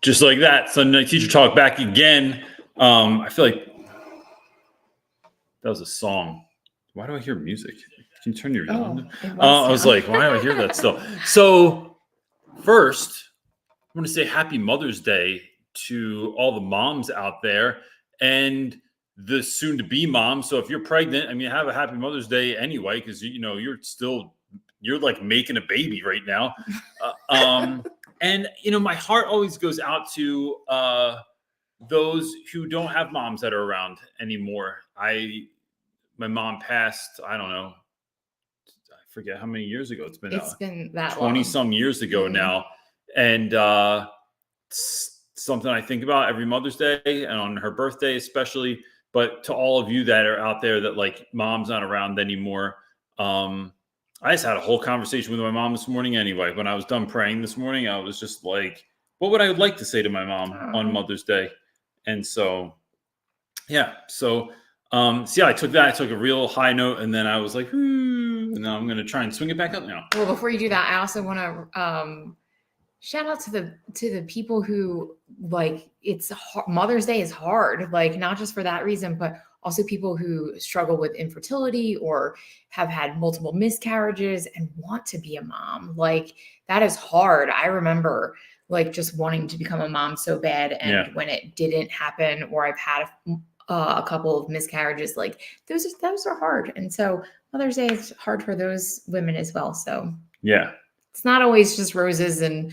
Just like that, Sunday Night Teacher Talk back again. I feel like that was a song. Why do I hear music? Can you turn your volume down? I was like, why do I hear that still? So first, I want to say happy Mother's Day to all the moms out there and the soon-to-be mom. So if you're pregnant, I mean, have a happy Mother's Day anyway, because you're like making a baby right now. And, my heart always goes out to those who don't have moms that are around anymore. My mom passed, I don't know, I forget how many years ago it's been. It's been that 20 some years ago now. And it's something I think about every Mother's Day and on her birthday especially. But to all of you that are out there that like mom's not around anymore, I just had a whole conversation with my mom this morning anyway. When I was done praying this morning, I was just like, what would I like to say to my mom on Mother's Day? And so, yeah. So, I took a real high note and then I was like, and now I'm going to try and swing it back up now. Well, before you do that, I also want to shout out to the people who like it's hard. Mother's Day is hard, like not just for that reason, but also people who struggle with infertility or have had multiple miscarriages and want to be a mom. Like that is hard. I remember like just wanting to become a mom so bad. And when it didn't happen, or I've had a couple of miscarriages, like those are hard. And so Mother's Day is hard for those women as well. So yeah, it's not always just roses and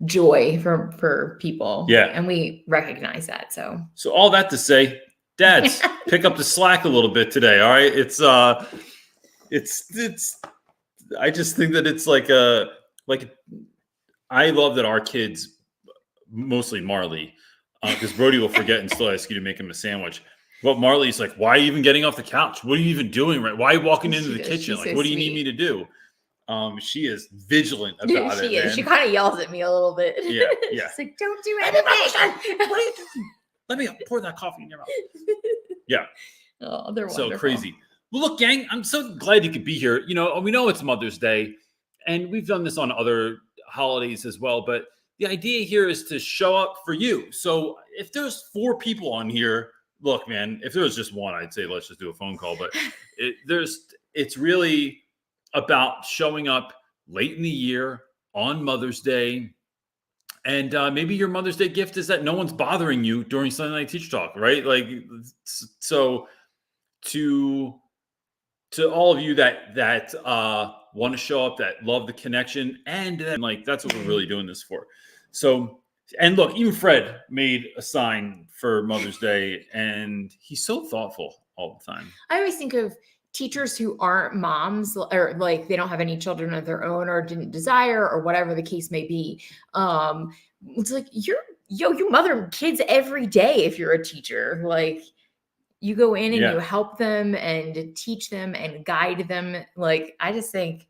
joy for people. Yeah. And we recognize that. So all that to say, dads, pick up the slack a little bit today. All right. It's I just think that it's like I love that our kids, mostly Marley, because Brody will forget and still ask you to make him a sandwich. But Marley's like, why are you even getting off the couch? What are you even doing? Right? Why are you walking into the kitchen? Like, what do you need me to do? She is vigilant about it. She is. She kind of yells at me a little bit. Yeah. She's like, don't do anything. What are you doing? Let me pour that coffee in your mouth. Yeah. Oh, they're so wonderful. Crazy. Well, look, gang, I'm so glad you could be here. We know it's Mother's Day, and we've done this on other holidays as well. But the idea here is to show up for you. So if there's 4 people on here, look, man, if there was just one, I'd say let's just do a phone call. But it's really about showing up late in the year on Mother's Day. And maybe your Mother's Day gift is that no one's bothering you during Sunday Night Teacher Talk, right? Like, so to all of you that want to show up, that love the connection, and then like that's what we're really doing this for. So, and look, even Fred made a sign for Mother's Day, and he's so thoughtful all the time. I always think of teachers who aren't moms, or like they don't have any children of their own or didn't desire, or whatever the case may be. It's like you mother kids every day if you're a teacher. Like you go in and you help them and teach them and guide them. Like I just think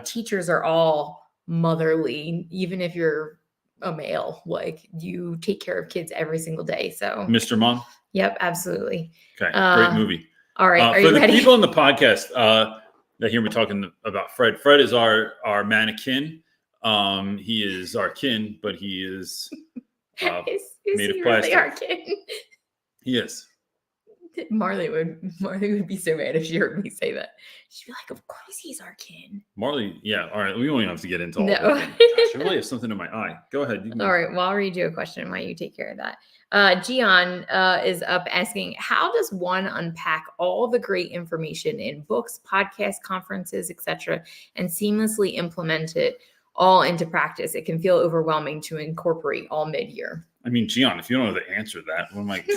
teachers are all motherly, even if you're a male. Like you take care of kids every single day. So Mr. Mom? Yep, absolutely. Okay, great movie. All right, are for you the ready? people on the podcast that hear me talking about Fred, Fred is our mannequin. He is our kin, but he is is made he of plastic. really our kin? He is. Marley would be so mad if she heard me say that. She'd be like, "Of course he's our kin." Marley, yeah. All right. We don't even have to get into all No. this. Gosh, I really have something in my eye. Go ahead. You can- All right. Well, I'll read you a question while you take care of that. Gian is up asking, how does one unpack all the great information in books, podcasts, conferences, etc., and seamlessly implement it all into practice? It can feel overwhelming to incorporate all mid-year. I mean, Gian, if you don't know the answer to that, I'm like,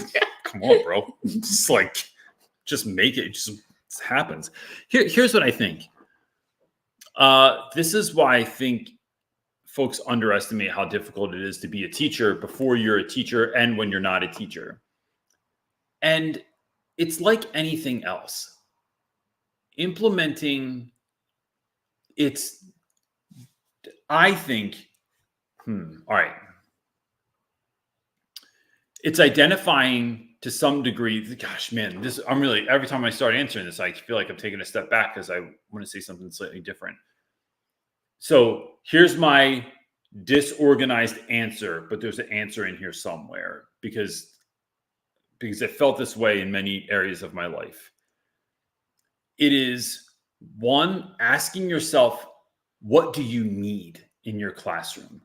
come on, bro. Just make it. It just happens. Here's what I think. This is why I think folks underestimate how difficult it is to be a teacher before you're a teacher and when you're not a teacher. And it's like anything else. Implementing, I think, all right. It's identifying to some degree. Gosh, man, every time I start answering this, I feel like I'm taking a step back because I want to say something slightly different. So here's my disorganized answer, but there's an answer in here somewhere because I felt this way in many areas of my life. It is one, asking yourself, what do you need in your classroom?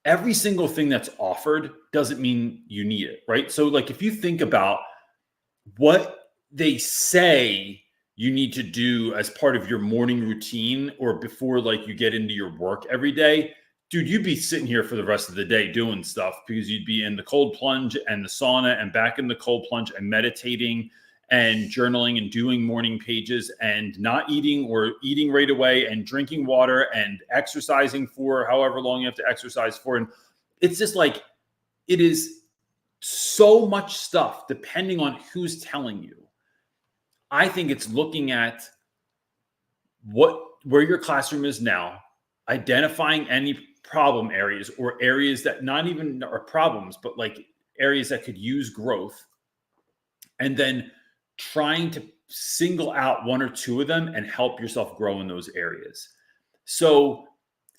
Every single thing that's offered doesn't mean you need it, right? So like if you think about what they say you need to do as part of your morning routine or before like you get into your work every day, dude, you'd be sitting here for the rest of the day doing stuff because you'd be in the cold plunge and the sauna and back in the cold plunge and meditating and journaling and doing morning pages and not eating or eating right away and drinking water and exercising for however long you have to exercise for. And it's just like, it is so much stuff depending on who's telling you. I think it's looking at where your classroom is now, identifying any problem areas or areas that not even are problems, but like areas that could use growth. And then trying to single out one or two of them and help yourself grow in those areas. So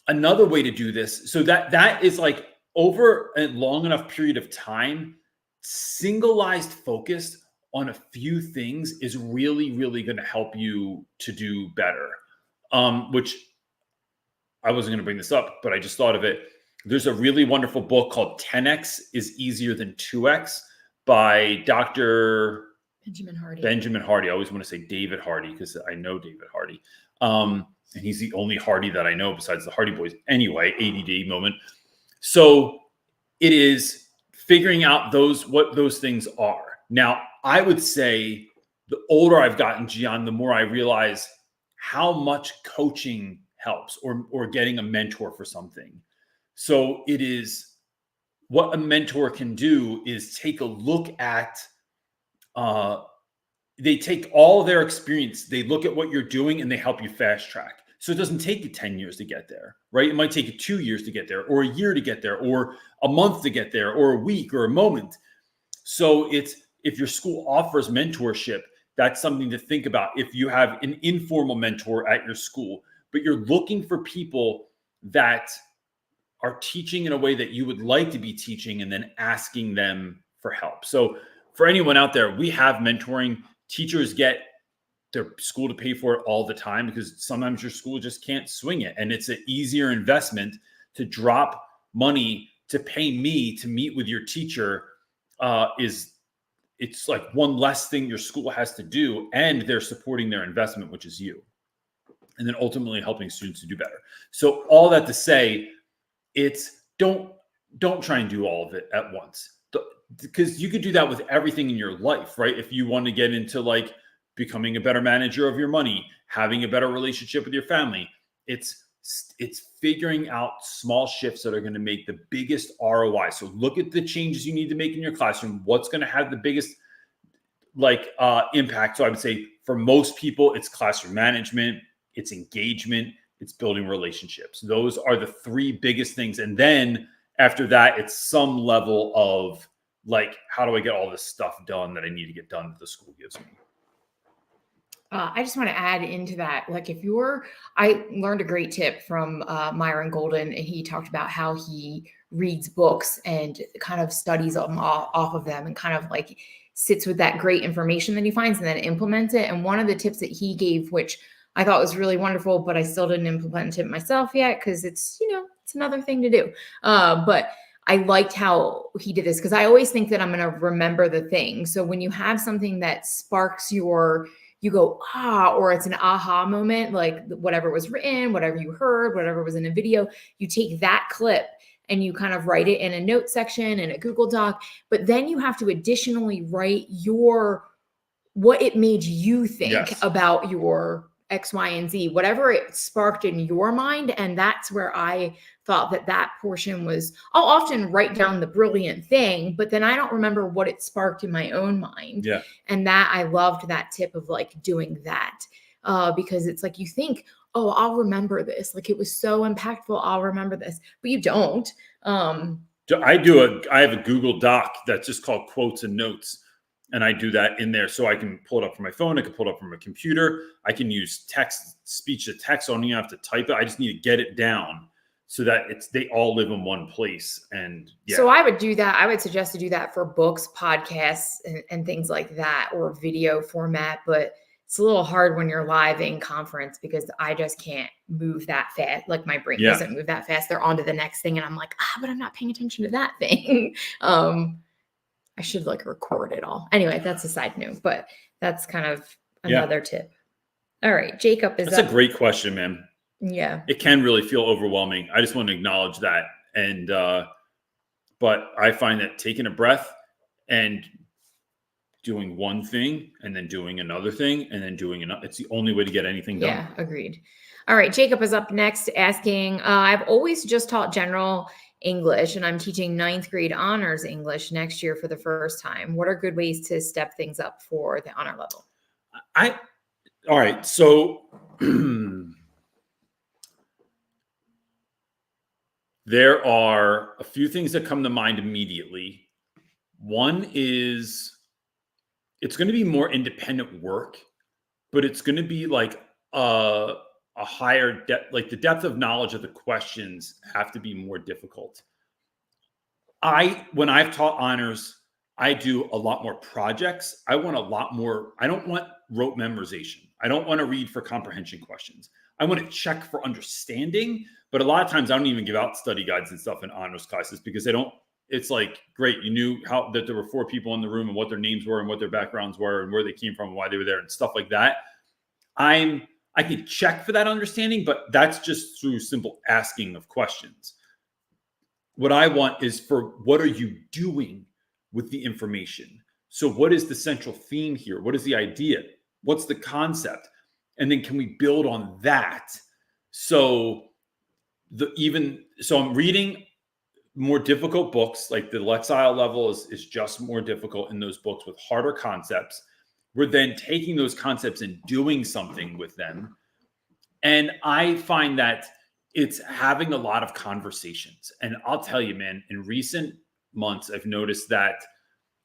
another way to do this, so that is like over a long enough period of time, singleized focused on a few things is really, really going to help you to do better. Which I wasn't going to bring this up, but I just thought of it. There's a really wonderful book called 10X is Easier Than 2X by Dr. Benjamin Hardy. I always want to say David Hardy because I know David Hardy. And he's the only Hardy that I know besides the Hardy Boys. Anyway, ADD moment. So it is figuring out what those things are. Now, I would say the older I've gotten, Gian, the more I realize how much coaching helps or getting a mentor for something. So it is what a mentor can do is take a look at they take all their experience, they look at what you're doing and they help you fast track. So it doesn't take you 10 years to get there, right? It might take you 2 years to get there or a year to get there or a month to get there or a week or a moment. So if your school offers mentorship, that's something to think about. If you have an informal mentor at your school, but you're looking for people that are teaching in a way that you would like to be teaching and then asking them for help. So for anyone out there, we have mentoring. Teachers get their school to pay for it all the time because sometimes your school just can't swing it. And it's an easier investment to drop money to pay me to meet with your teacher. It's like one less thing your school has to do, and they're supporting their investment, which is you. And then ultimately helping students to do better. So all that to say, it's don't try and do all of it at once. Because you could do that with everything in your life, right? If you want to get into like becoming a better manager of your money, having a better relationship with your family, it's figuring out small shifts that are going to make the biggest ROI. So look at the changes you need to make in your classroom. What's going to have the biggest impact? So I would say for most people, it's classroom management, it's engagement, it's building relationships. Those are the three biggest things. And then after that, it's some level of like, how do I get all this stuff done that I need to get done that the school gives me? I just want to add into that. Like I learned a great tip from Myron Golden, and he talked about how he reads books and kind of studies them off of them and kind of like sits with that great information that he finds and then implements it. And one of the tips that he gave, which I thought was really wonderful, but I still didn't implement it myself yet because it's, it's another thing to do. But I liked how he did this because I always think that I'm going to remember the thing. So when you have something that sparks you go, or it's an aha moment, like whatever was written, whatever you heard, whatever was in a video, you take that clip and you kind of write it in a note section in a Google Doc, but then you have to additionally write what it made you think about your X, Y, and Z, whatever it sparked in your mind. And that's where I thought that portion was, I'll often write down the brilliant thing, but then I don't remember what it sparked in my own mind. Yeah. And that I loved that tip of like doing that because it's like, you think, oh, I'll remember this. Like it was so impactful. I'll remember this, but you don't. I have a Google Doc that's just called quotes and notes. And I do that in there so I can pull it up from my phone. I can pull it up from a computer. I can use speech to text. I don't even have to type it. I just need to get it down so that they all live in one place. And so I would do that. I would suggest to do that for books, podcasts, and things like that, or video format. But it's a little hard when you're live in conference because I just can't move that fast. Like my brain doesn't move that fast. They're on to the next thing. And I'm like, but I'm not paying attention to that thing. I should like record it all. Anyway, that's a side note, but that's kind of another tip. All right. Jacob is That's a great question, man. Yeah. It can really feel overwhelming. I just want to acknowledge that. And, but I find that taking a breath and doing one thing and then doing another thing and then doing another, it's the only way to get anything done. Yeah. Agreed. All right. Jacob is up next asking, I've always just taught general English and I'm teaching 9th grade honors English next year for the first time. What are good ways to step things up for the honor level? All right. So there are a few things that come to mind immediately. One is it's going to be more independent work, but it's going to be like a higher depth, like the depth of knowledge of the questions have to be more difficult. When I've taught honors, I do a lot more projects. I want a lot more. I don't want rote memorization. I don't want to read for comprehension questions. I want to check for understanding, but a lot of times I don't even give out study guides and stuff in honors classes because it's like, great. You knew that there were 4 people in the room and what their names were and what their backgrounds were and where they came from and why they were there and stuff like that. I can check for that understanding, but that's just through simple asking of questions. What I want is for what are you doing with the information? So what is the central theme here? What is the idea? What's the concept? And then can we build on that? So I'm reading more difficult books, like the Lexile level is just more difficult in those books with harder concepts. We're then taking those concepts and doing something with them. And I find that it's having a lot of conversations. And I'll tell you, man, in recent months, I've noticed that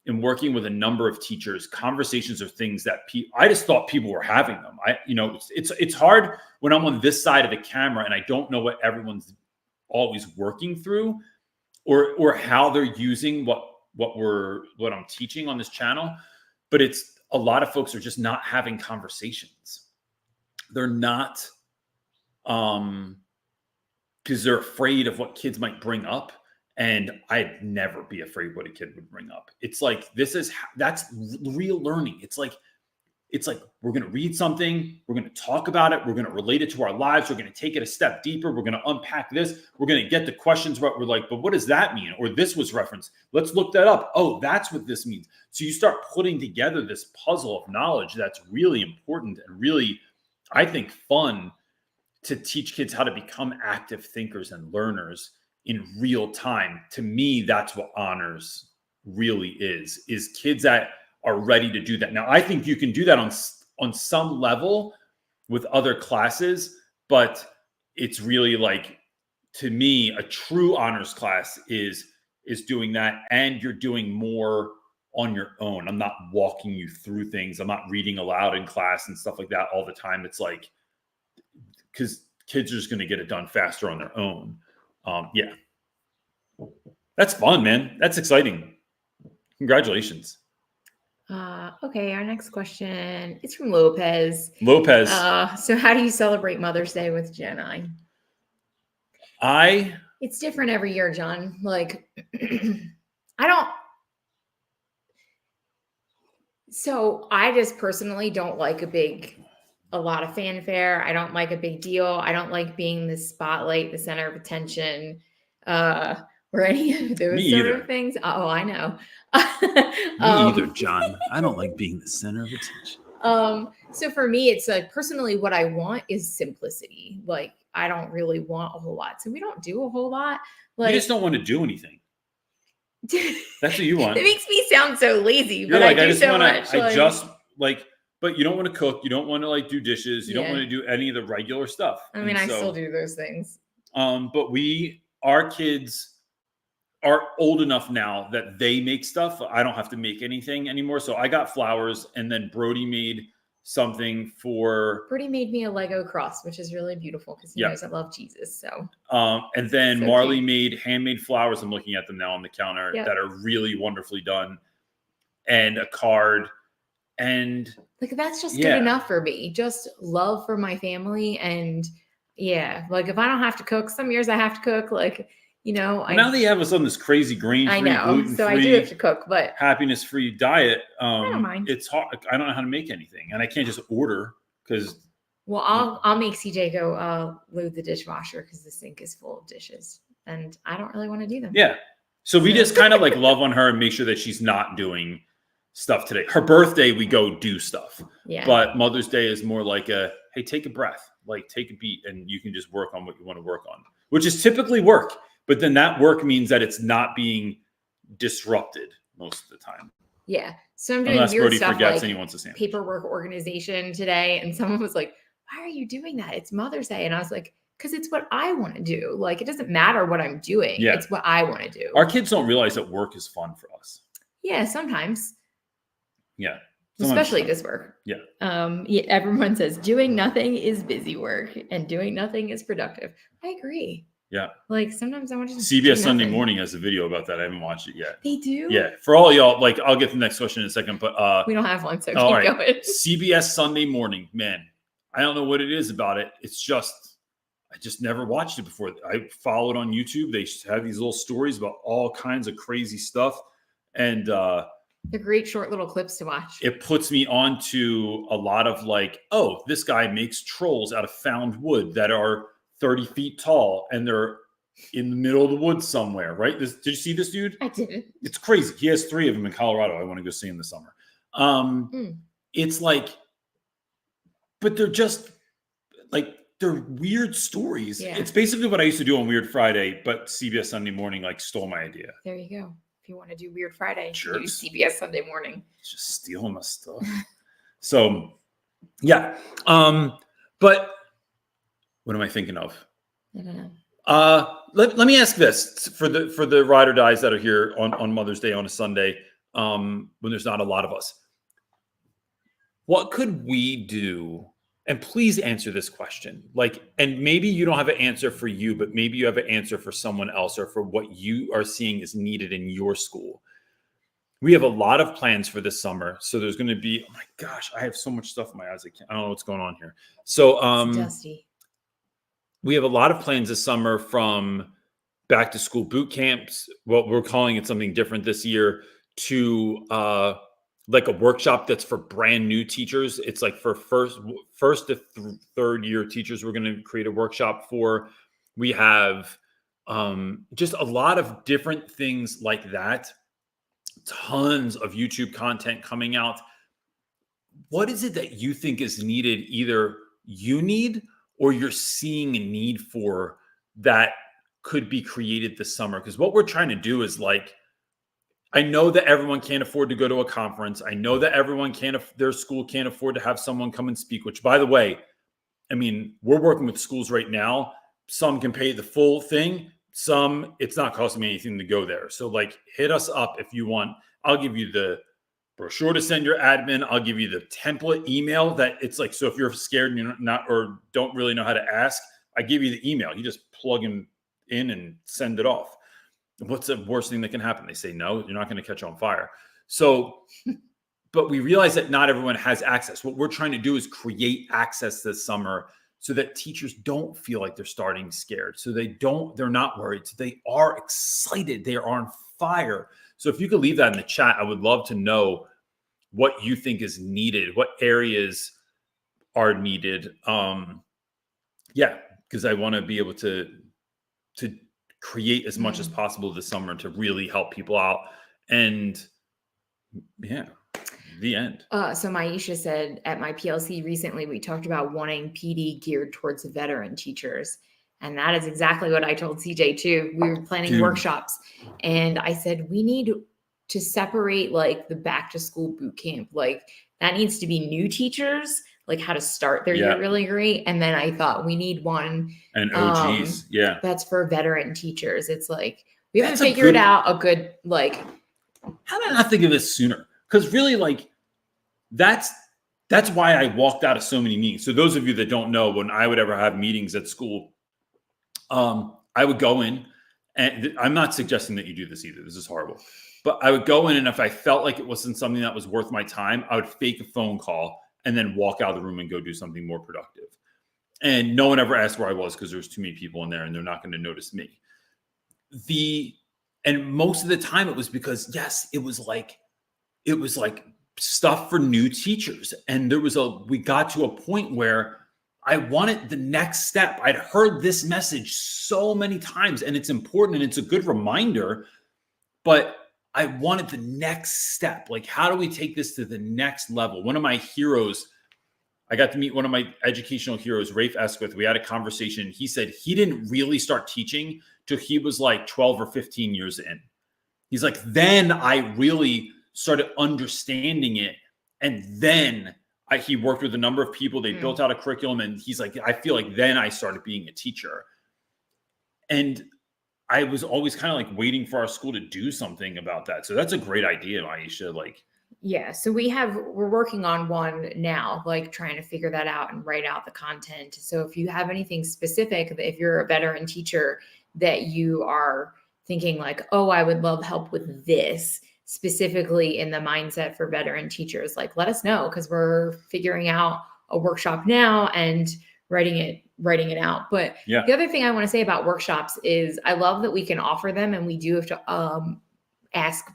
in working with a number of teachers, conversations are things that I just thought people were having them. It's hard when I'm on this side of the camera and I don't know what everyone's always working through or how they're using what I'm teaching on this channel. But it's a lot of folks are just not having conversations. They're not, because they're afraid of what kids might bring up. And I'd never be afraid what a kid would bring up. It's like, that's real learning. It's like, we're going to read something. We're going to talk about it. We're going to relate it to our lives. We're going to take it a step deeper. We're going to unpack this. We're going to get the questions right. We're like, but what does that mean? Or this was referenced. Let's look that up. Oh, that's what this means. So you start putting together this puzzle of knowledge that's really important and really, I think, fun to teach kids how to become active thinkers and learners in real time. To me, that's what honors really is kids that are ready to do that. Now, I think you can do that on some level with other classes, but it's really like, to me, a true honors class is doing that. And you're doing more on your own. I'm not walking you through things. I'm not reading aloud in class and stuff like that all the time. It's like, because kids are just going to get it done faster on their own. Yeah. That's fun, man. That's exciting. Congratulations. Okay, our next question is from Lopez. Lopez. So how do you celebrate Mother's Day with Jenna? It's different every year, John. Like, I just personally don't like a lot of fanfare. I don't like a big deal. I don't like being the spotlight, the center of attention, or any of those Me sort either. of things. Oh, I know. Me either, John. I don't like being the center of attention. So for me, it's like personally what I want is simplicity. Like I don't really want a whole lot. So we don't do a whole lot. Like You just don't want to do anything. That's what you want. It makes me sound so lazy, You're but like, I do so much. But you don't want to cook. You don't want to like do dishes. You don't want to do any of the regular stuff. I mean, I still do those things. But our kids are old enough now that they make stuff. I don't have to make anything anymore. So I got flowers, and then Brody made something for. Brody made me a Lego cross, which is really beautiful because he knows I love Jesus. So. And then Marley made handmade flowers. I'm looking at them now on the counter that are really wonderfully done, and a card. And like that's just good enough for me. Just love for my family, and like if I don't have to cook, some years I have to cook. Like now they have us on this crazy grain-free, gluten-free, so I do have to cook, but happiness-free diet. I don't mind. It's hard. I don't know how to make anything, and I can't just order because. Well, I'll make CJ go load the dishwasher because the sink is full of dishes, and I don't really want to do them. Yeah, so we just kind of like love on her and make sure that she's not doing stuff today. Her birthday, we go do stuff. Yeah. But Mother's Day is more like hey, take a breath, like take a beat, and you can just work on what you want to work on, which is typically work. But then that work means that it's not being disrupted most of the time. Yeah. So I'm doing unless weird Brody stuff forgets like and he wants to sandwich. Paperwork organization today, and someone was like, "Why are you doing that? It's Mother's Day," and I was like, "Because it's what I want to do. Like it doesn't matter what I'm doing. Yeah. It's what I want to do." Our kids don't realize that work is fun for us. Yeah, sometimes. Yeah. Especially this work. Yeah. Everyone says doing nothing is busy work and doing nothing is productive. I agree. Yeah. Like sometimes I want to CBS Sunday Morning has a video about that. I haven't watched it yet. They do? Yeah. For all y'all, like I'll get to the next question in a second, but we don't have one, so keep going. CBS Sunday Morning, man. I don't know what it is about it. It's just I just never watched it before. I followed on YouTube. They have these little stories about all kinds of crazy stuff. And they're great short little clips to watch. It puts me on to a lot of like, oh, this guy makes trolls out of found wood that are 30 feet tall and they're in the middle of the woods somewhere, right? Did you see this dude? I didn't. It's crazy. He has 3 of them in Colorado. I want to go see him this summer. It's like, but they're just like, they're weird stories. Yeah. It's basically what I used to do on Weird Friday, but CBS Sunday Morning like stole my idea. There you go. If you want to do Weird Friday, sure. do CBS Sunday Morning. It's just stealing my stuff. So, yeah. But what am I thinking of? I don't know. Let me ask this for the ride or dies that are here on Mother's Day on a Sunday, when there's not a lot of us. What could we do? And please answer this question. And maybe you don't have an answer for you, but maybe you have an answer for someone else or for what you are seeing is needed in your school. We have a lot of plans for this summer. So there's going to be, oh my gosh, I have so much stuff in my eyes. I don't know what's going on here. So it's dusty. We have a lot of plans this summer, from back to school boot camps. Well, we're calling it something different this year, to like a workshop that's for brand new teachers. It's like for first to third year teachers. We're going to create a workshop for. We have just a lot of different things like that. Tons of YouTube content coming out. What is it that you think is needed? Either you need or you're seeing a need for that could be created this summer? Because what we're trying to do is like, I know that everyone can't afford to go to a conference. I know that everyone their school can't afford to have someone come and speak, which, by the way, I mean, we're working with schools right now. Some can pay the full thing. Some, it's not costing me anything to go there. So like, hit us up if you want. I'll give you the brochure to send your admin. I'll give you the template email that it's like, so if you're scared and you're not, or don't really know how to ask, I give you the email. You just plug them in and send it off. What's the worst thing that can happen? They say no, you're not going to catch on fire. So, but we realize that not everyone has access. What we're trying to do is create access this summer so that teachers don't feel like they're starting scared. So they're not worried. So they are excited. They are on fire. So if you could leave that in the chat, I would love to know what you think is needed, what areas are needed. Yeah, because I want to be able to create as much as possible this summer to really help people out. And yeah, the end. So Maisha said at my PLC recently, we talked about wanting PD geared towards veteran teachers. And that is exactly what I told CJ too. We were planning workshops, and I said, we need to separate like the back to school boot camp. Like that needs to be new teachers, like how to start their year really great. And then I thought we need one and OGs. That's for veteran teachers. It's like, we haven't figured out a good, like, how did I not think of this sooner? Because really, like, that's why I walked out of so many meetings. So those of you that don't know, when I would ever have meetings at school, I would go in, and I'm not suggesting that you do this either. This is horrible. But I would go in, and if I felt like it wasn't something that was worth my time, I would fake a phone call and then walk out of the room and go do something more productive. And no one ever asked where I was because there was too many people in there and they're not going to notice me. And most of the time it was because, yes, it was like stuff for new teachers. And we got to a point where I wanted the next step. I'd heard this message so many times, and it's important and it's a good reminder, but I wanted the next step. Like, how do we take this to the next level? One of my heroes, I got to meet one of my educational heroes, Rafe Esquith. We had a conversation. He said he didn't really start teaching till he was like 12 or 15 years in. He's like, then I really started understanding it. And then he worked with a number of people. They built out a curriculum. And he's like, I feel like then I started being a teacher. And I was always kind of like waiting for our school to do something about that. So that's a great idea, Aisha. Like, yeah. So we're working on one now, like trying to figure that out and write out the content. So if you have anything specific, if you're a veteran teacher that you are thinking like, oh, I would love help with this specifically in the mindset for veteran teachers, like let us know, because we're figuring out a workshop now and writing it out. But the other thing I want to say about workshops is I love that we can offer them, and we do have to ask.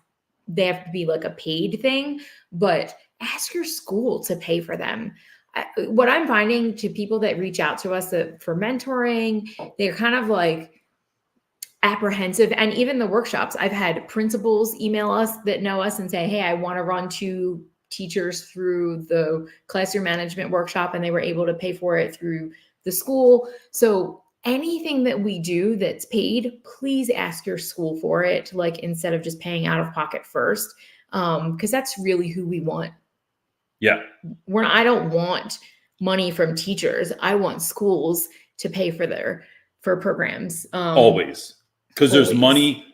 They have to be like a paid thing, but ask your school to pay for them. What I'm finding to people that reach out to us for mentoring, they're kind of like apprehensive. And even the workshops, I've had principals email us that know us and say, hey, I want to run 2 teachers through the classroom management workshop, and they were able to pay for it through the school. So anything that we do that's paid, please ask your school for it, like instead of just paying out of pocket first, because that's really who we want. Yeah. I don't want money from teachers. I want schools to pay for programs. Always. Because there's money.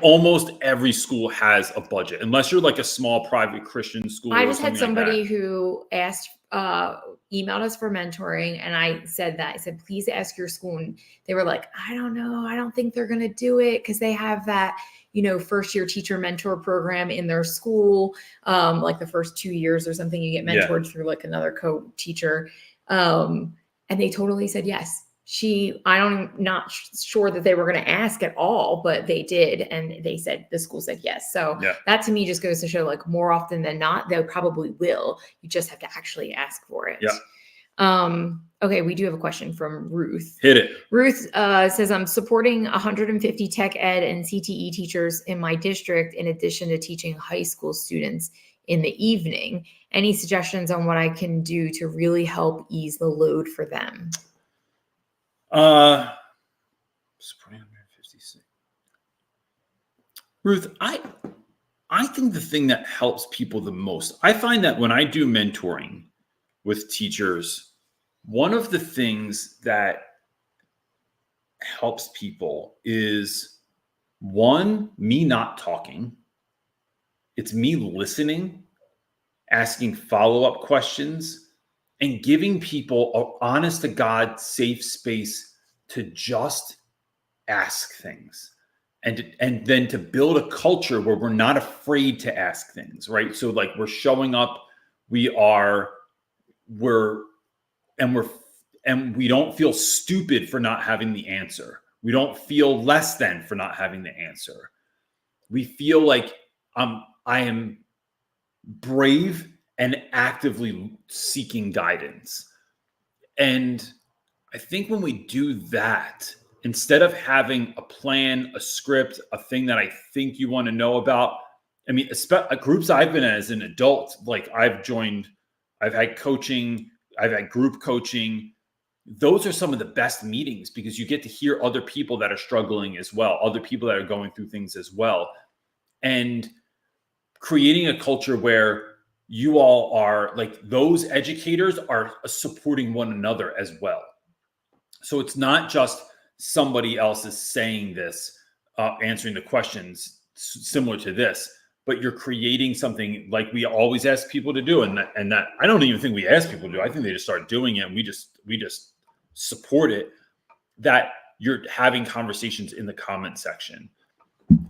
Almost every school has a budget, unless you're like a small private Christian school. I just had somebody who asked, emailed us for mentoring, and I said, please ask your school. And they were like, I don't know. I don't think they're going to do it because they have that, first year teacher mentor program in their school. Like the first 2 years or something, you get mentored through like another co-teacher. And they totally said yes. I'm not sure that they were going to ask at all, but they did. And the school said yes. So that to me just goes to show, like, more often than not, they probably will. You just have to actually ask for it. Yeah. Okay. We do have a question from Ruth. Hit it. Ruth says, I'm supporting 150 tech ed and CTE teachers in my district, in addition to teaching high school students in the evening. Any suggestions on what I can do to really help ease the load for them? Supporting 156. Ruth, I think the thing that helps people the most, I find that when I do mentoring with teachers, one of the things that helps people is, one, me not talking. It's me listening, asking follow-up questions, and giving people an honest to God, safe space to just ask things. and then to build a culture where we're not afraid to ask things, right? So like we're showing up, we're and we don't feel stupid for not having the answer. We don't feel less than for not having the answer. We feel like I am brave and actively seeking guidance. And I think when we do that, instead of having a plan, a script, a thing that I think you want to know about, I mean, groups I've been in as an adult, like I've had coaching, I've had group coaching. Those are some of the best meetings because you get to hear other people that are struggling as well, other people that are going through things as well. And creating a culture where you all are like, those educators are supporting one another as well. So it's not just somebody else is saying this, answering the questions similar to this, but you're creating something like we always ask people to do. And that I don't even think we ask people to do. I think they just start doing it and we just support it, that you're having conversations in the comment section.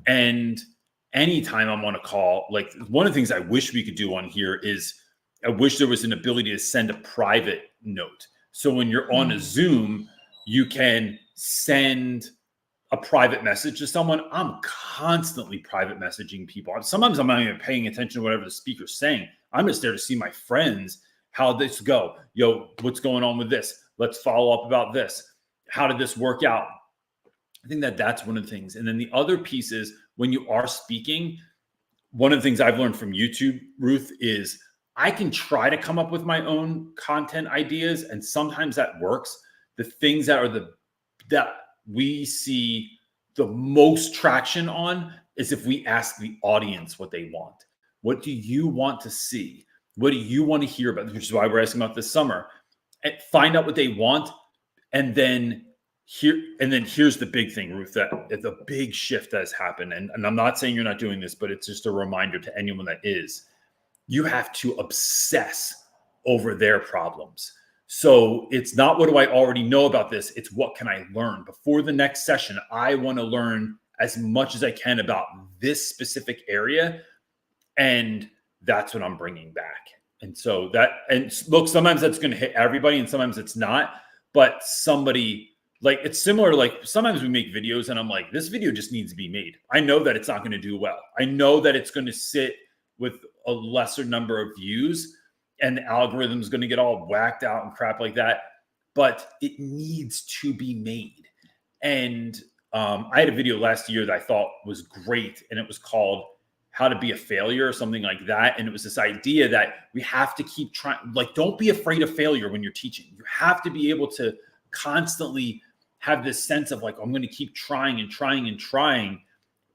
And anytime I'm on a call, like one of the things I wish we could do on here is I wish there was an ability to send a private note. So when you're on a Zoom, you can send a private message to someone. I'm constantly private messaging people. Sometimes I'm not even paying attention to whatever the speaker's saying. I'm just there to see my friends. How'd this go? Yo, what's going on with this? Let's follow up about this. How did this work out? I think that's one of the things. And then the other piece is when you are speaking, one of the things I've learned from YouTube, Ruth, is I can try to come up with my own content ideas. And sometimes that works. The things that we see the most traction on is if we ask the audience what they want. What do you want to see? What do you want to hear about? Which is why we're asking about this summer. And find out what they want, and then here's the big thing, Ruth, that the big shift that has happened. And I'm not saying you're not doing this, but it's just a reminder to anyone that is. You have to obsess over their problems. So it's not what do I already know about this? It's what can I learn? Before the next session, I want to learn as much as I can about this specific area. And that's what I'm bringing back. And so look, sometimes that's going to hit everybody and sometimes it's not. But somebody, like, it's similar. Like sometimes we make videos and I'm like, this video just needs to be made. I know that it's not going to do well. I know that it's going to sit with a lesser number of views and the algorithm is going to get all whacked out and crap like that. But it needs to be made. And I had a video last year that I thought was great. And it was called How to Be a Failure or something like that. And it was this idea that we have to keep trying, like, don't be afraid of failure when you're teaching. You have to be able to constantly have this sense of like, I'm going to keep trying and trying and trying.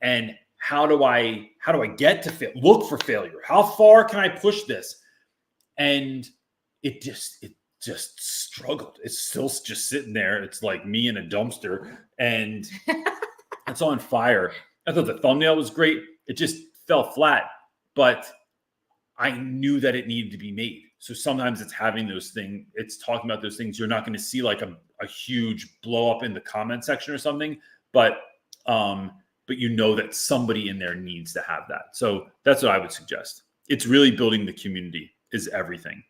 And how do I get to fail? Look for failure. How far can I push this? And it just struggled. It's still just sitting there. It's like me in a dumpster and it's on fire. I thought the thumbnail was great. It just fell flat, but I knew that it needed to be made. So sometimes it's having those things, it's talking about those things. You're not going to see like a huge blow up in the comment section or something, but you know that somebody in there needs to have that. So that's what I would suggest. It's really building the community is everything.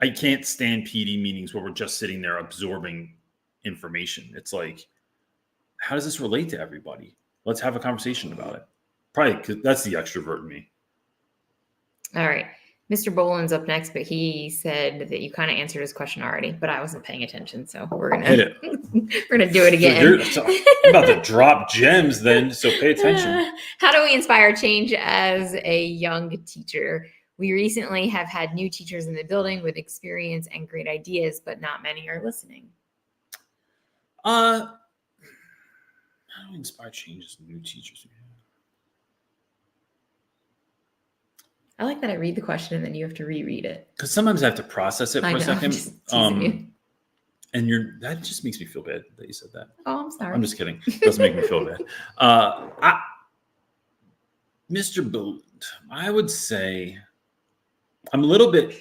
I can't stand PD meetings where we're just sitting there absorbing information. It's like, how does this relate to everybody? Let's have a conversation about it. Probably because that's the extrovert in me. All right. Mr. Boland's up next, but he said that you kind of answered his question already, but I wasn't paying attention. So we're going to do it again. I'm about to drop gems then, so pay attention. How do we inspire change as a young teacher? We recently have had new teachers in the building with experience and great ideas, but not many are listening. How do we inspire change as new teachers? I like that I read the question and then you have to reread it. Because sometimes I have to process it for a second. You. And that just makes me feel bad that you said that. Oh, I'm sorry. I'm just kidding. It doesn't make me feel bad. Mr. Boland, I would say I'm a little bit.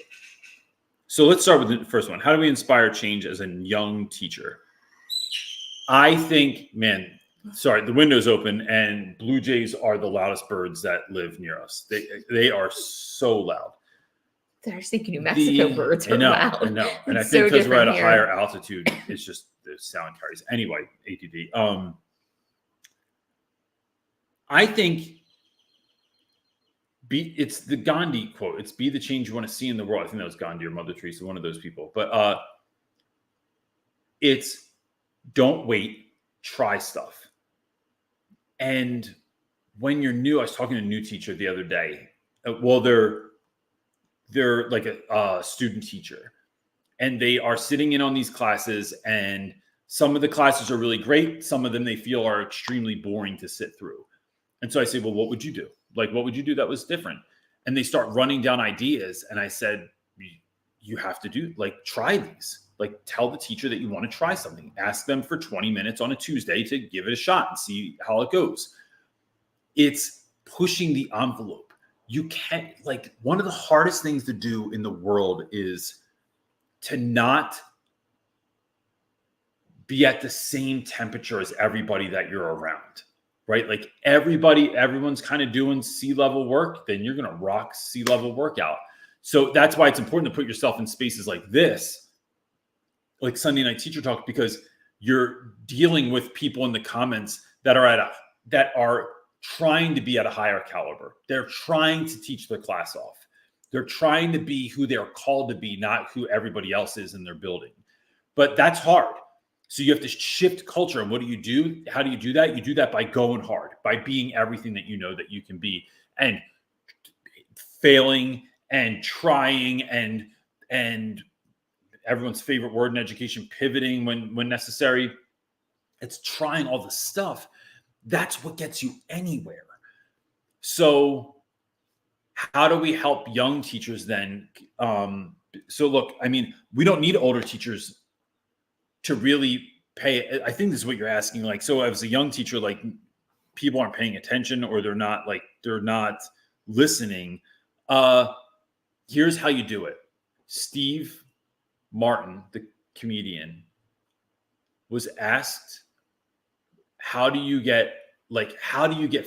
So let's start with the first one. How do we inspire change as a young teacher? I think, man, Sorry, the window's open, and blue jays are the loudest birds that live near us. They are so loud. I was thinking New Mexico birds are loud. I know. And I It's think so because we're at a different higher here. altitude, it's just the sound carries. Anyway, ADD. I think it's the Gandhi quote. It's be the change you want to see in the world. I think that was Gandhi or Mother Teresa, one of those people. But it's don't wait, try stuff. And when you're new, I was talking to a new teacher the other day. Well, they're like a student teacher, and they are sitting in on these classes, and some of the classes are really great. Some of them they feel are extremely boring to sit through. And so I say, well, what would you do? Like, what would you do that was different? And they start running down ideas. And I said, you have to do, like, try these. Like, tell the teacher that you want to try something. Ask them for 20 minutes on a Tuesday to give it a shot and see how it goes. It's pushing the envelope. You can't, like, one of the hardest things to do in the world is to not be at the same temperature as everybody that you're around, right? Like everyone's kind of doing sea-level work, then you're going to rock sea-level workout. So that's why it's important to put yourself in spaces like this, like Sunday Night Teacher Talk, because you're dealing with people in the comments that are trying to be at a higher caliber. They're trying to teach their class off. They're trying to be who they're called to be, not who everybody else is in their building. But that's hard. So you have to shift culture. And what do you do? How do you do that? You do that by going hard, by being everything that you know that you can be, and failing and trying and everyone's favorite word in education, pivoting when necessary. It's trying all the stuff. That's what gets you anywhere. So how do we help young teachers then? So look, I mean, we don't need older teachers to really pay. I think this is what you're asking. Like, so as a young teacher, like people aren't paying attention, or they're not listening. Here's how you do it. Steve Martin, the comedian, was asked, how do you get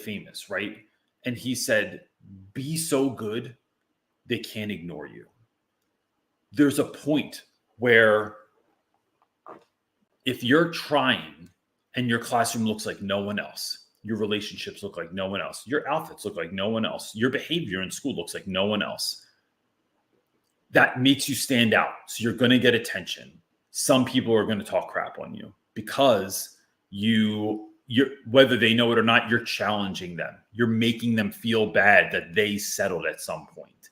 famous, right? And he said, be so good they can't ignore you. There's a point where if you're trying and your classroom looks like no one else, your relationships look like no one else, your outfits look like no one else, your behavior in school looks like no one else, that makes you stand out. So you're going to get attention. Some people are going to talk crap on you because you're, whether they know it or not, you're challenging them. You're making them feel bad that they settled at some point.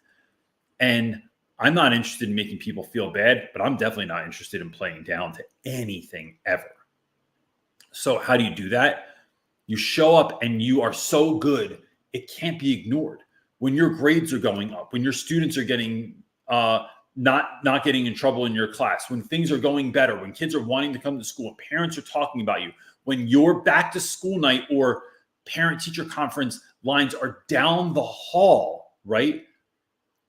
And I'm not interested in making people feel bad, but I'm definitely not interested in playing down to anything ever. So how do you do that? You show up and you are so good, it can't be ignored. When your grades are going up, when your students are getting not getting in trouble in your class, when things are going better, when kids are wanting to come to school, and parents are talking about you, when your back to school night or parent teacher conference lines are down the hall, right?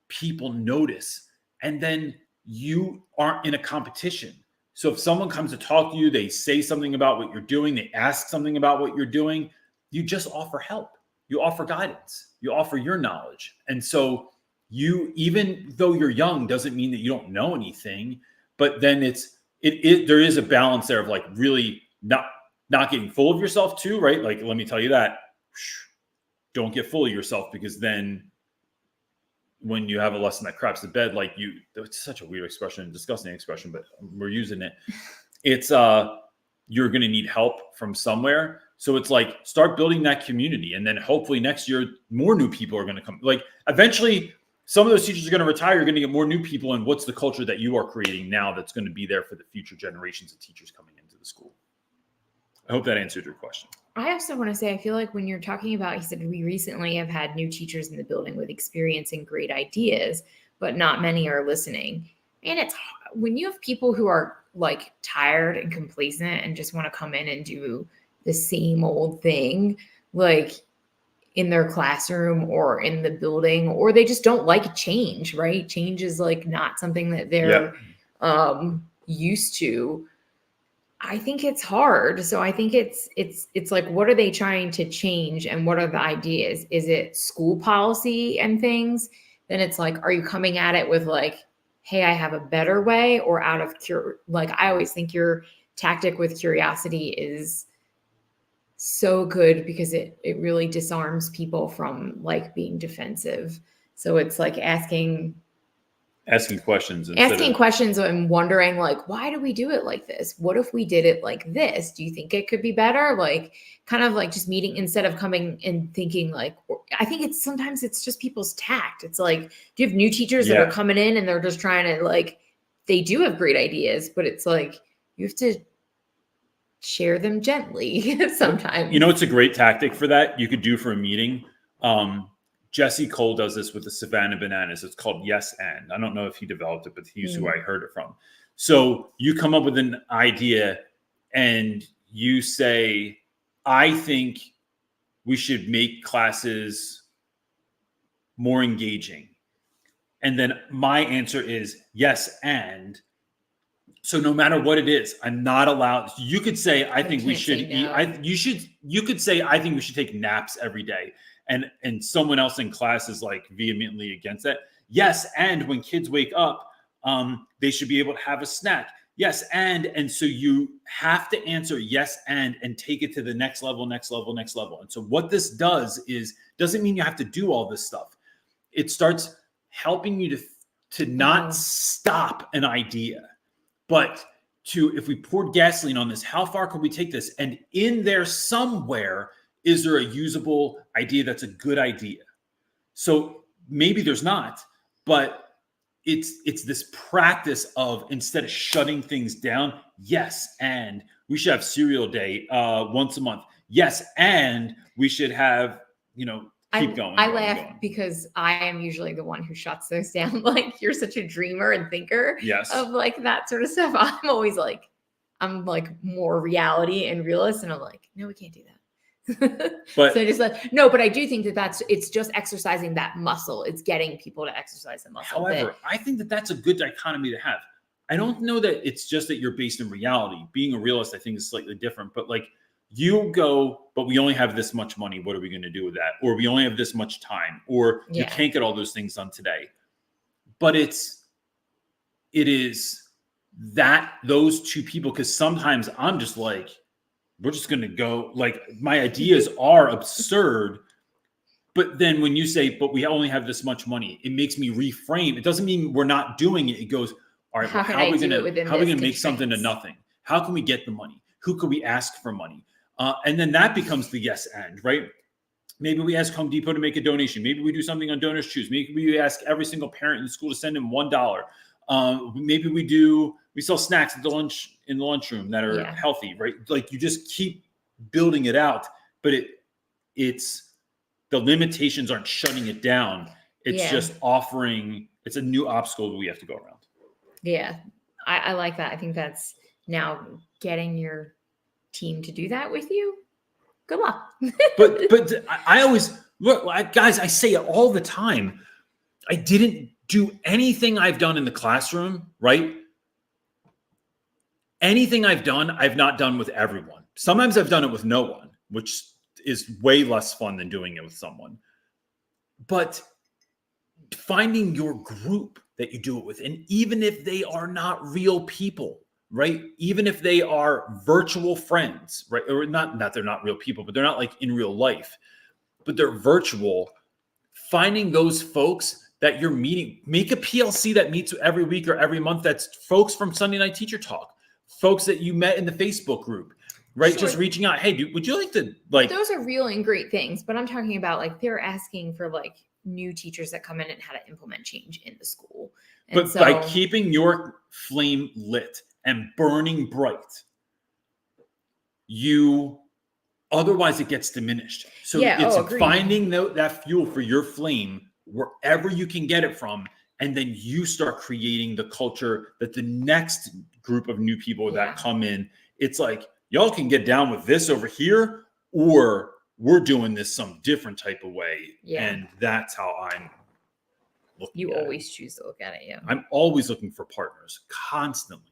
People notice, and then you aren't in a competition. So if someone comes to talk to you, they say something about what you're doing, they ask something about what you're doing, you just offer help. You offer guidance. You offer your knowledge. And so you, even though you're young, doesn't mean that you don't know anything, but then there is a balance there of like really not getting full of yourself too, right? Like, let me tell you that, don't get full of yourself, because then when you have a lesson that craps the bed, like it's such a weird expression, disgusting expression, but we're using it. It's, you're going to need help from somewhere. So it's like, start building that community. And then hopefully next year, more new people are going to come. Like eventually some of those teachers are going to retire. You're going to get more new people. And what's the culture that you are creating now that's going to be there for the future generations of teachers coming into the school? I hope that answered your question. I also want to say, I feel like when you're talking about, he said, we recently have had new teachers in the building with experience and great ideas, but not many are listening. And it's when you have people who are like tired and complacent and just want to come in and do the same old thing, like in their classroom or in the building, or they just don't like change, right? Change is like not something that they're used to. I think it's hard. So I think it's like, what are they trying to change and what are the ideas? Is it school policy and things? Then it's like, are you coming at it with like, hey, I have a better way, or out of like, I always think your tactic with curiosity is so good because it really disarms people from like being defensive. So it's like Asking questions instead asking of questions and wondering like, why do we do it like this? What if we did it like this? Do you think it could be better? Like, kind of like just meeting instead of coming and thinking like, I think it's sometimes it's just people's tact. It's like, do you have new teachers that are coming in and they're just trying to like, they do have great ideas, but it's like you have to share them gently sometimes. You know, it's a great tactic for that you could do for a meeting. Jesse Cole does this with the Savannah Bananas. It's called Yes And. I don't know if he developed it, but he's who I heard it from. So you come up with an idea and you say, I think we should make classes more engaging. And then my answer is yes, and. So no matter what it is, I'm not allowed. You could say, I think we should eat. You could say, I think we should take naps every day. And someone else in class is like vehemently against that. Yes. And when kids wake up, they should be able to have a snack. Yes. And so you have to answer yes. And take it to the next level, next level, next level. And so what this does is, doesn't mean you have to do all this stuff. It starts helping you to not stop an idea. But if we poured gasoline on this, how far could we take this? And in there somewhere, is there a usable idea that's a good idea? So maybe there's not, but it's this practice of, instead of shutting things down, yes, and we should have cereal day once a month. Yes, and we should have, keep going. I laugh because I am usually the one who shuts those down. Like, you're such a dreamer and thinker of like that sort of stuff. I'm always like, I'm like more reality and realist. And I'm like, no, we can't do that. But so just like, no, but I do think it's just exercising that muscle. It's getting people to exercise the muscle. However, I think that's a good dichotomy to have. I don't know that it's just that you're based in reality. Being a realist, I think, is slightly different. But like, you go, but we only have this much money. What are we going to do with that? Or we only have this much time, or you can't get all those things done today. But it is that those two people, because sometimes I'm just like, we're just going to go, like, my ideas are absurd. But then when you say, but we only have this much money, it makes me reframe. It doesn't mean we're not doing it. It goes, all right, how are we going to make something to nothing? How can we get the money? Who could we ask for money? And then that becomes the yes and, right? Maybe we ask Home Depot to make a donation. Maybe we do something on Donors Choose. Maybe we ask every single parent in the school to send in $1. Maybe we sell snacks in the lunchroom that are healthy, right? Like, you just keep building it out, but it's the limitations aren't shutting it down. It's just offering, it's a new obstacle that we have to go around. Yeah. I like that. I think that's now getting your team to do that with you. Good luck. but I always look, guys, I say it all the time. I didn't do anything I've done in the classroom, right? Anything I've done, I've not done with everyone. Sometimes I've done it with no one, which is way less fun than doing it with someone. But finding your group that you do it with, and even if they are not real people, right? Even if they are virtual friends, right? Or not they're not real people, but they're not like in real life, but they're virtual. Finding those folks that you're meeting, make a PLC that meets every week or every month. That's folks from Sunday Night Teacher Talk, folks that you met in the Facebook group, right? Sure. Just reaching out. Hey, would you like to like? Those are real and great things, but I'm talking about like they're asking for like new teachers that come in and how to implement change in the school. And but by keeping your flame lit and burning bright, otherwise it gets diminished. So it's finding that fuel for your flame wherever you can get it from. And then you start creating the culture that the next group of new people that come in, it's like, y'all can get down with this over here, or we're doing this some different type of way. Yeah. And that's how I'm looking at it. You always choose to look at it, yeah. I'm always looking for partners, constantly.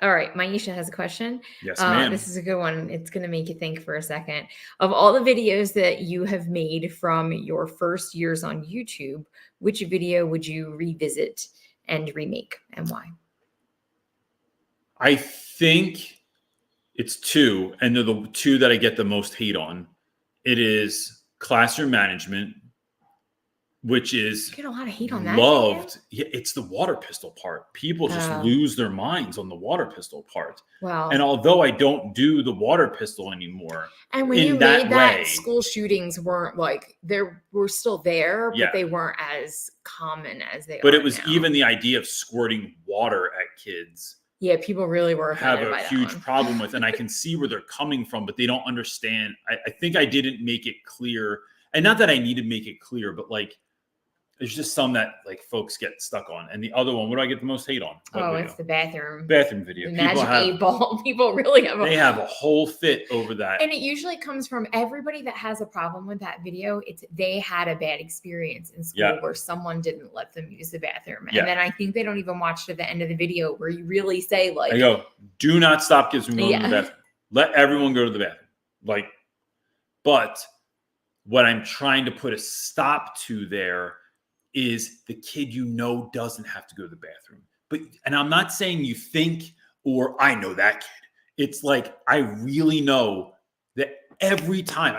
All right, Maisha has a question. Yes, ma'am. This is a good one. It's going to make you think for a second. Of all the videos that you have made from your first years on YouTube, which video would you revisit and remake, and why? I think it's two, and they're the two that I get the most hate on. It is classroom management, which is You get a lot of hate on that loved. Yeah, it's the water pistol part. People just Oh. lose their minds on the water pistol part. Well, And although I don't do the water pistol anymore, and when in you that made that, way- school shootings weren't like they were still there, Yeah. but they weren't as common as they are. but it was now. even the idea of squirting water at kids Yeah, people really were have offended a by that huge one. problem with, and I can see where they're coming from, but they don't understand. I think I didn't make it clear, and not that I need to make it clear, but like there's just some that like folks get stuck on. And the other one, what do I get the most hate on? What Oh, video? it's the bathroom Video. the People magic have, 8 ball. People really have they have a whole fit over that. and it usually comes from everybody that has a problem with that video. It's they had a bad experience in school Yeah. where someone didn't let them use the bathroom. Yeah. And then I think they don't even watch to the end of the video where you really say like, I go, do not stop kids from going to the Yeah. bathroom. Let everyone go to the bathroom. Like, but what I'm trying to put a stop to there is the kid doesn't have to go to the bathroom. But, and I'm not saying you think or I know that kid. It's like I really know that every time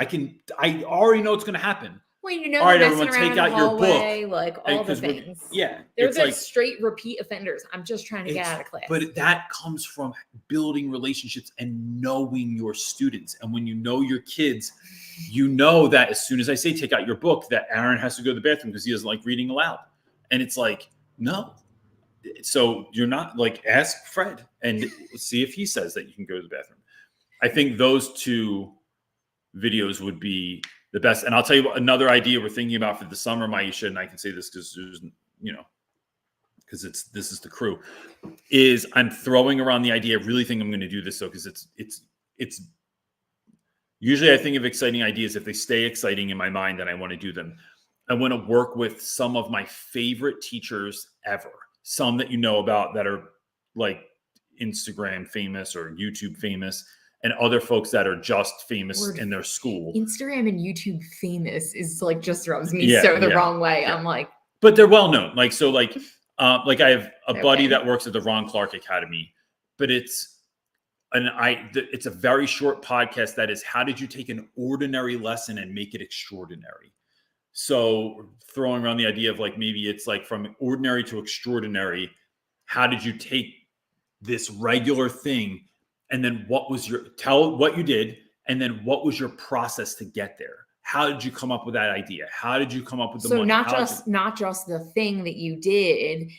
I already know it's going to happen. well, you know, All right, they're messing everyone, around take in out the your book. hallway, like all the 'Cause we're- things. Yeah, They're it's the like, straight repeat offenders. I'm just trying to get It's- out of class. but that comes from building relationships and knowing your students. And when you know your kids, you know that as soon as I say take out your book, that Aaron has to go to the bathroom because he doesn't like reading aloud. And it's like, no. So you're not like, ask Fred and see if he says that you can go to the bathroom. I think those two videos would be the best. And I'll tell you another idea we're thinking about for the summer, Maisha, and I can say this because there's, because this is the crew, is I'm throwing around the idea. I really think I'm going to do this though, because it's usually I think of exciting ideas. If they stay exciting in my mind, then I want to do them. I want to work with some of my favorite teachers ever. Some that you know about that are like Instagram famous or YouTube famous, and other folks that are just famous Word. in their school. Instagram and YouTube famous is like just rubs me Yeah, so the yeah, wrong way. yeah. I'm like, But they're well known. Like, so like I have a buddy Okay. that works at the Ron Clark Academy, but it's a very short podcast that is, how did you take an ordinary lesson and make it extraordinary? So throwing around the idea of like, maybe it's like from ordinary to extraordinary. How did you take this regular thing? And then tell what you did. And then what was your process to get there? How did you come up with that idea? How did you come up with the so money? not just the thing that you did,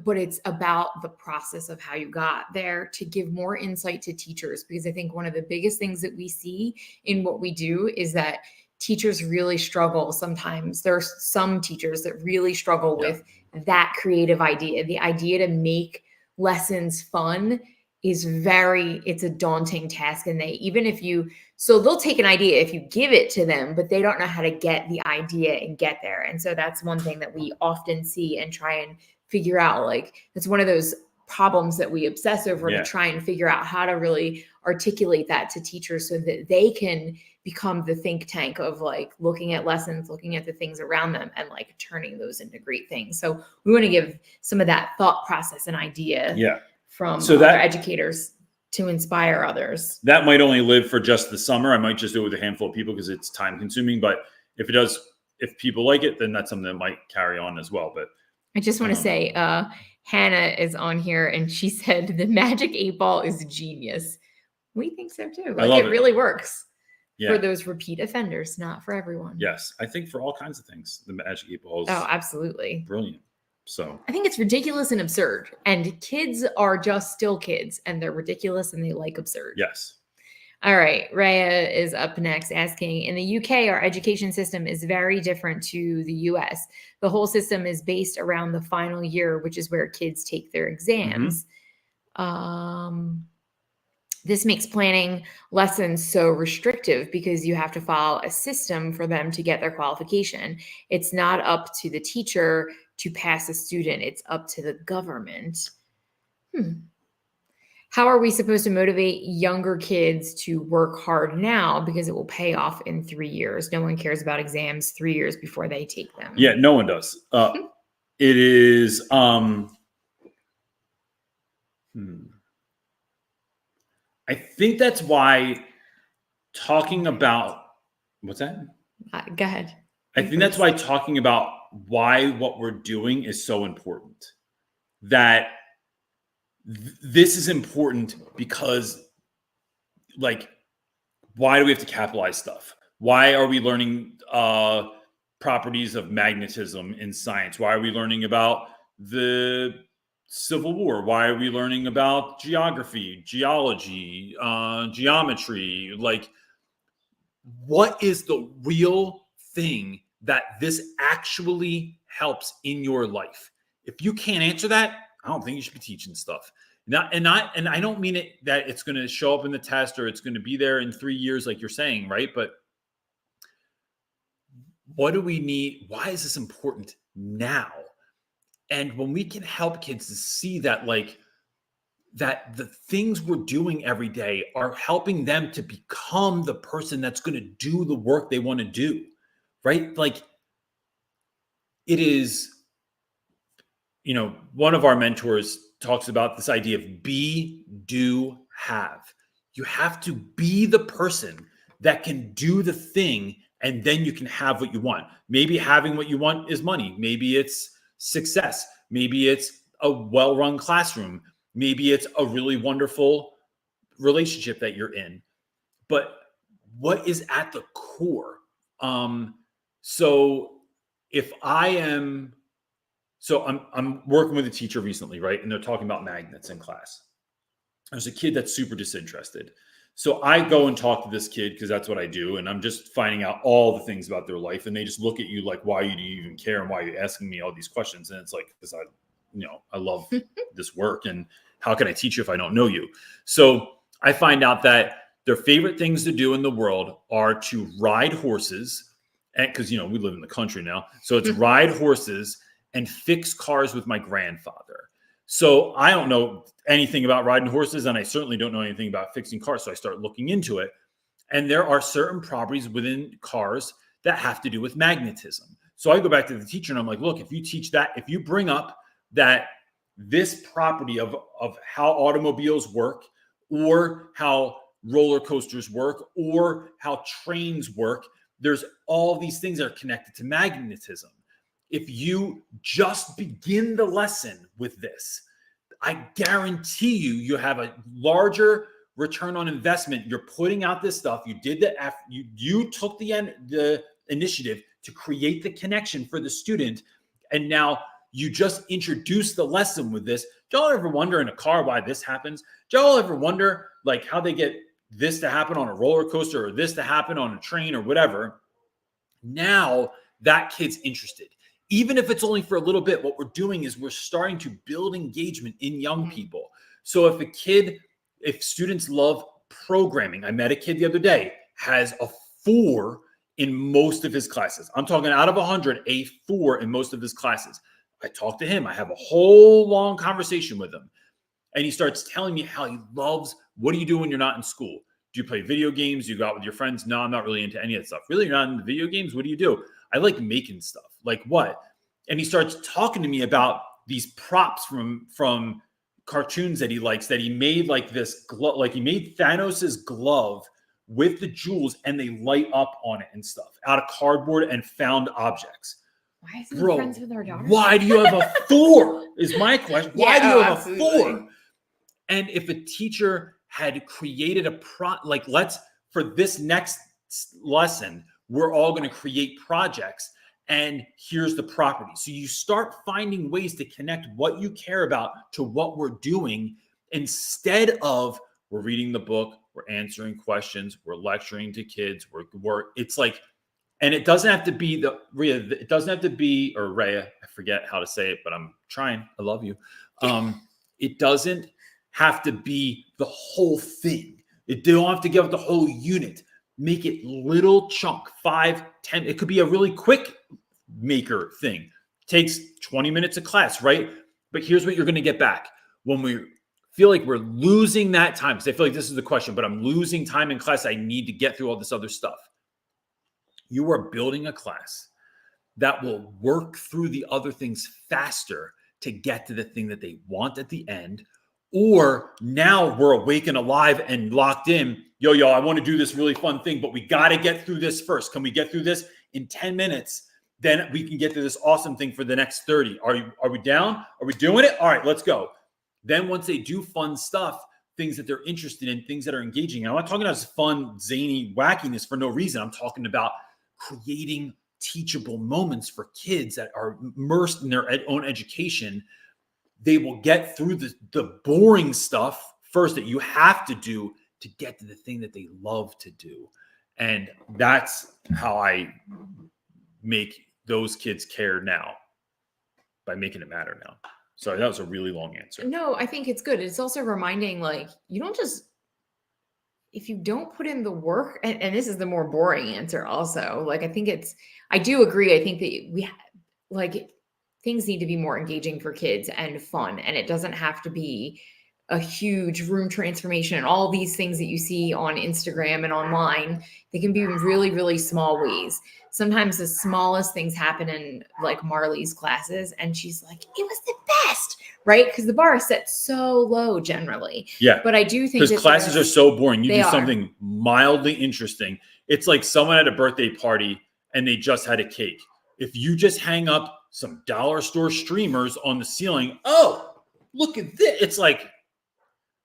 but it's about the process of how you got there, to give more insight to teachers. Because I think one of the biggest things that we see in what we do is that teachers really struggle sometimes. There are some teachers that really struggle with that creative idea. The idea to make lessons fun is it's a daunting task. And they'll take an idea if you give it to them, but they don't know how to get the idea and get there. And so that's one thing that we often see and try and figure out. Like, it's one of those problems that we obsess over to try and figure out how to really articulate that to teachers so that they can become the think tank of like looking at lessons, looking at the things around them, and like turning those into great things. So we want to give some of that thought process and idea from other educators to inspire others. That might only live for just the summer. I might just do it with a handful of people because it's time consuming. But if people like it, then that's something that might carry on as well. But I just want to say, Hannah is on here and she said the magic 8 ball is genius. We think so too. Like, it really works for those repeat offenders, not for everyone. Yes. I think for all kinds of things, the magic 8 ball is absolutely brilliant. So I think it's ridiculous and absurd. And kids are just still kids, and they're ridiculous and they like absurd. Yes. All right. Rhea is up next asking, in the UK, our education system is very different to the US. The whole system is based around the final year, which is where kids take their exams. This makes planning lessons so restrictive because you have to follow a system for them to get their qualification. It's not up to the teacher to pass a student. It's up to the government. How are we supposed to motivate younger kids to work hard now because it will pay off in 3 years? No one cares about exams 3 years before they take them. Yeah, no one does. It is I think that's why talking about what's that? Go ahead. I think that's why talking about why what we're doing is so important. That this is important because, like, why do we have to capitalize stuff? Why are we learning properties of magnetism in science? Why are we learning about the Civil War? Why are we learning about geography, geology, geometry? Like, what is the real thing that this actually helps in your life? If you can't answer that, I don't think you should be teaching stuff. And I don't mean it that it's going to show up in the test or it's going to be there in 3 years, like you're saying, right? But what do we need? Why is this important now? And when we can help kids to see that, like, that the things we're doing every day are helping them to become the person that's going to do the work they want to do, right? Like, it is, one of our mentors talks about this idea of be, do, have. You have to be the person that can do the thing, and then you can have what you want. Maybe having what you want is money. Maybe it's success. Maybe it's a well-run classroom. Maybe it's a really wonderful relationship that you're in. But what is at the core? So if I'm working with a teacher recently, right? And they're talking about magnets in class. There's a kid that's super disinterested. So I go and talk to this kid because that's what I do. And I'm just finding out all the things about their life. And they just look at you like, why do you even care? And why are you asking me all these questions? And it's like, because I love this work. And how can I teach you if I don't know you? So I find out that their favorite things to do in the world are to ride horses. And because, we live in the country now. So it's ride horses and fix cars with my grandfather. So I don't know anything about riding horses, and I certainly don't know anything about fixing cars. So I start looking into it. And there are certain properties within cars that have to do with magnetism. So I go back to the teacher and I'm like, look, if you teach that, if you bring up that this property of how automobiles work, or how roller coasters work, or how trains work, there's all these things that are connected to magnetism. If you just begin the lesson with this, I guarantee you have a larger return on investment. You're putting out this stuff. You did that. You took the initiative to create the connection for the student. And now you just introduced the lesson with this. Do y'all ever wonder in a car why this happens? Do y'all ever wonder like how they get this to happen on a roller coaster or this to happen on a train or whatever? Now that kid's interested. Even if it's only for a little bit, what we're doing is we're starting to build engagement in young people. So if students love programming, I met a kid the other day, has a 4 in most of his classes. I'm talking out of 100, a 4 in most of his classes. I talk to him. I have a whole long conversation with him. And he starts telling me how he loves, what do you do when you're not in school? Do you play video games? Do you go out with your friends? No, I'm not really into any of that stuff. Really? You're not into video games? What do you do? I like making stuff. Like what? And he starts talking to me about these props from cartoons that he likes, that he made like this glove, like he made Thanos's glove with the jewels and they light up on it and stuff out of cardboard and found objects. Why is he friends with our daughter? Why do you have a 4 is my question. Why do you have a 4? And if a teacher had created a for this next lesson, we're all going to create projects and here's the property. So you start finding ways to connect what you care about to what we're doing instead of we're reading the book, we're answering questions, we're lecturing to kids, it's like, and it doesn't have to be Rhea, I forget how to say it, but I'm trying. I love you. It doesn't have to be the whole thing. They don't have to give up the whole unit. Make it little chunk, 5, 10. It could be a really quick maker thing. Takes 20 minutes of class, right? But here's what you're going to get back. When we feel like we're losing that time, because I feel like this is the question, but I'm losing time in class. I need to get through all this other stuff. You are building a class that will work through the other things faster to get to the thing that they want at the end. Or now we're awake and alive and locked in. Yo, I want to do this really fun thing, but we got to get through this first. Can we get through this in 10 minutes? Then we can get to this awesome thing for the next 30. Are we down? Are we doing it? All right, let's go. Then once they do fun stuff, things that they're interested in, things that are engaging. And I'm not talking about just fun, zany wackiness for no reason. I'm talking about creating teachable moments for kids that are immersed in their own education. They will get through the boring stuff first that you have to do to get to the thing that they love to do. And that's how I make those kids care now, by making it matter now. Sorry, that was a really long answer. No, I think it's good. It's also reminding, like, you don't just, if you don't put in the work, and this is the more boring answer also, like, I do agree. I think that like, things need to be more engaging for kids and fun. And it doesn't have to be a huge room transformation and all these things that you see on Instagram and online. They can be really, really small ways. Sometimes the smallest things happen in, like, Marley's classes, and she's like, it was the best, right? Because the bar is set so low generally. Yeah. But I do think because classes are so boring. You do something mildly interesting. It's like someone at a birthday party and they just had a cake. If you just hang up some dollar store streamers on the ceiling, oh, look at this. It's like,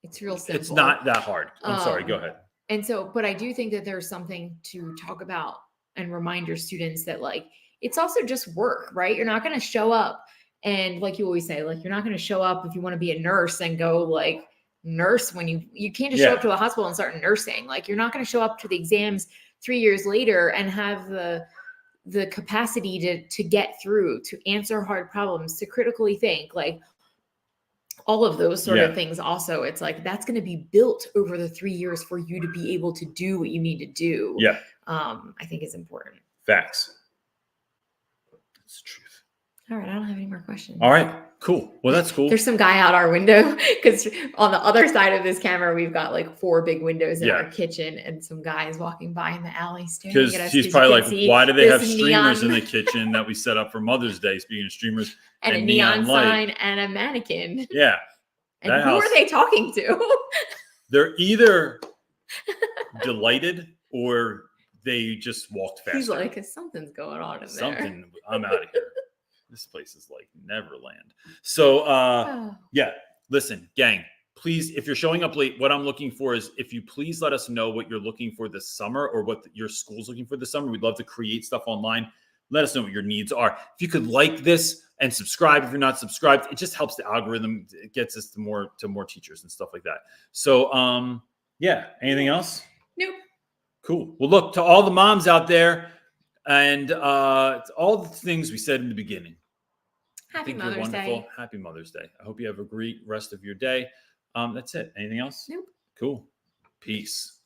it's real simple. It's not that hard. I'm sorry. Go ahead. And so, but I do think that there's something to talk about and remind your students that, like, it's also just work, right? You're not going to show up and, like you always say, like, you're not going to show up if you want to be a nurse and go, like, nurse when you can't just show up to a hospital and start nursing. Like, you're not going to show up to the exams 3 years later and have the capacity to get through, to answer hard problems, to critically think, like, all of those sort of things. Also, it's like, that's going to be built over the 3 years for you to be able to do what you need to do. Yeah. I think is important. Facts. That's the truth. All right. I don't have any more questions. All right. Cool. Well, that's cool. There's some guy out our window, because on the other side of this camera, we've got like 4 big windows in our kitchen, and some guys walking by in the alley staring at us. Because he's probably like, why do they have streamers in the kitchen that we set up for Mother's Day? Speaking of streamers, and a neon sign and a mannequin. Yeah. And who are they talking to? They're either delighted or they just walked faster. He's like, something's going on in there. I'm out of here. This place is like Neverland. So, yeah, listen, gang, please, if you're showing up late, what I'm looking for is, if you please let us know what you're looking for this summer, or what your school's looking for this summer. We'd love to create stuff online. Let us know what your needs are. If you could like this and subscribe, if you're not subscribed, it just helps the algorithm. It gets us to more teachers and stuff like that. So, yeah, anything else? Nope. Cool. Well, look, to all the moms out there, and all the things we said in the beginning. Happy Mother's Day. Happy Mother's Day. I hope you have a great rest of your day. That's it. Anything else? Nope. Cool. Peace.